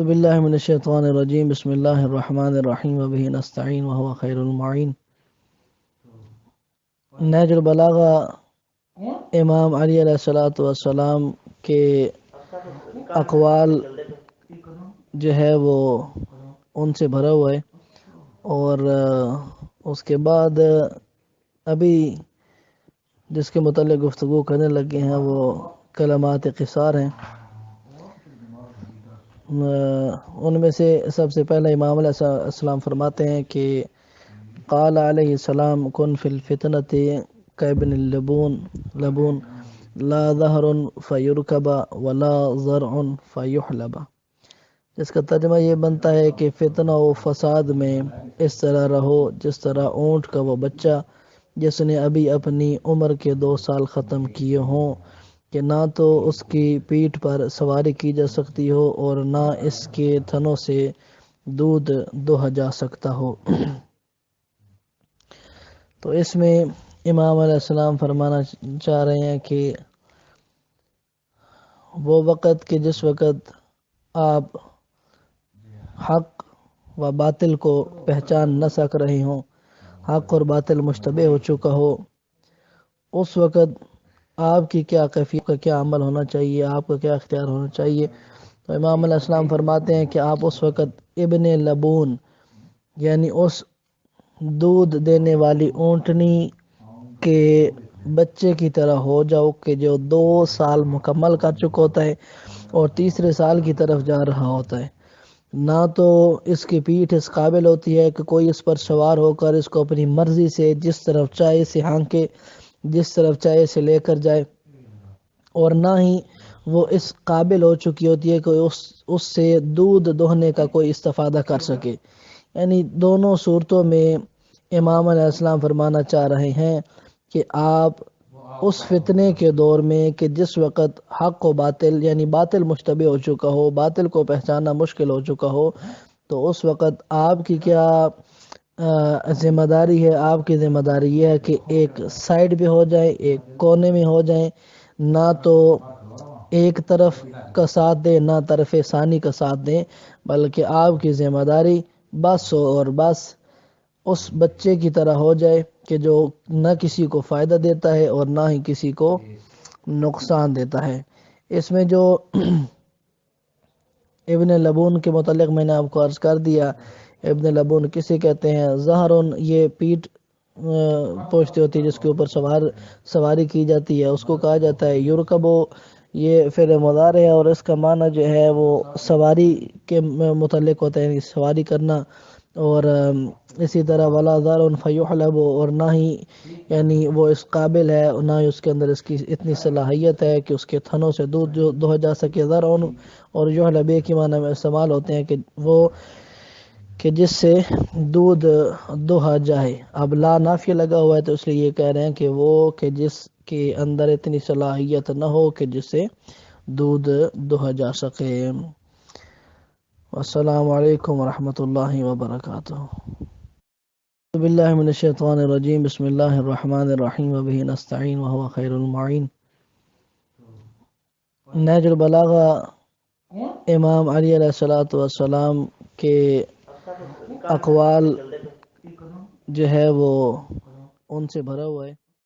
باللہ من الشیطان الرجیم بسم اللہ الرحمن الرحیم وبہ نستعین وہو خیر المعین۔ نہج البلاغہ امام علی علیہ السلام کے اقوال جو ہے وہ ان سے بھرا ہوا ہے، اور اس کے بعد ابھی جس کے متعلق گفتگو کرنے لگے ہیں وہ کلمات قصار ہیں۔ ان میں سے سب سے پہلے امام علیہ السلام فرماتے ہیں کہ قال علیہ السلام کن فی الفتنۃ کابن اللبون لا ظہر فیرکب ولا زرع فیحلب، جس کا ترجمہ یہ بنتا ہے کہ فتنہ و فساد میں اس طرح رہو جس طرح اونٹ کا وہ بچہ جس نے ابھی اپنی عمر کے 2 سال ختم کیے ہوں، کہ نہ تو اس کی پیٹھ پر سواری کی جا سکتی ہو اور نہ اس کے تھنوں سے دودھ دوہا جا سکتا ہو۔ تو اس میں امام علیہ السلام فرمانا چاہ رہے ہیں کہ وہ وقت کہ جس وقت آپ حق و باطل کو پہچان نہ سک رہے ہوں، حق اور باطل مشتبہ ہو چکا ہو، اس وقت آپ کی کیا کیفیت کا کیا عمل ہونا چاہیے، آپ کا کیا اختیار ہونا چاہیے۔ تو امام علیہ السلام فرماتے ہیں کہ آپ اس وقت ابن لبون یعنی اس دودھ دینے والی اونٹنی کے بچے کی طرح ہو جاؤ کہ جو 2 سال مکمل کر چکا ہوتا ہے اور تیسرے سال کی طرف جا رہا ہوتا ہے، نہ تو اس کی پیٹھ اس قابل ہوتی ہے کہ کوئی اس پر سوار ہو کر اس کو اپنی مرضی سے جس طرف چاہے سے ہانکے، جس طرف چاہے سے لے کر جائے، اور نہ ہی وہ اس قابل ہو چکی ہوتی ہے کہ اس سے دودھ دوہنے کا کوئی استفادہ کر سکے۔ یعنی دونوں صورتوں میں امام علیہ السلام فرمانا چاہ رہے ہیں کہ آپ اس فتنے کے دور میں کہ جس وقت حق و باطل یعنی باطل مشتبہ ہو چکا ہو، باطل کو پہچاننا مشکل ہو چکا ہو، تو اس وقت آپ کی کیا ذمہ داری ہے۔ آپ کی ذمہ داری یہ ہے کہ ایک سائیڈ پہ ہو جائیں، ایک کونے میں ہو جائیں، نہ تو ایک طرف کا ساتھ دیں نہ طرف ثانی کا ساتھ دیں، بلکہ آپ کی ذمہ داری بس اور بس اس بچے کی طرح ہو جائے کہ جو نہ کسی کو فائدہ دیتا ہے اور نہ ہی کسی کو نقصان دیتا ہے۔ اس میں جو ابن لبون کے متعلق میں نے آپ کو عرض کر دیا، ابن لبون کسے کہتے ہیں؟ ظہرن یہ پیٹھ پوچھتی ہوتی ہے جس کے اوپر سواری کی جاتی ہے، اس کو کہا جاتا ہے یرکبو، یہ فعل مضارع ہے اور اس کا معنی جو ہے وہ سواری کے متعلق ہوتا ہے، یعنی سواری کرنا، اور اسی طرح ولا ذرع فیحلب، اور نہ ہی یعنی وہ اس قابل ہے اور نہ ہی اس کے اندر اس کی اتنی صلاحیت ہے کہ اس کے تھنوں سے دودھ دوہا جا سکے۔ ذرع اور یحلب کے معنی میں استعمال ہوتے ہیں کہ وہ کہ جس سے دودھ دوہا جائے۔ اب لا نافیہ لگا ہوا ہے تو اس لیے یہ کہہ رہے ہیں کہ وہ کہ جس کے اندر اتنی صلاحیت نہ ہو کہ جس سے دودھ دوہا جا سکے۔ السلام علیکم ورحمۃ اللہ وبرکاتہ۔ باللہ من الشیطان الرجیم بسم اللہ الرحمن الرحیم وبہ نستعین وہو خیر المعین۔ نہج البلاغہ امام علی علیہ السلام کے اقوال جو ہے وہ ان سے بھرا ہوا ہے۔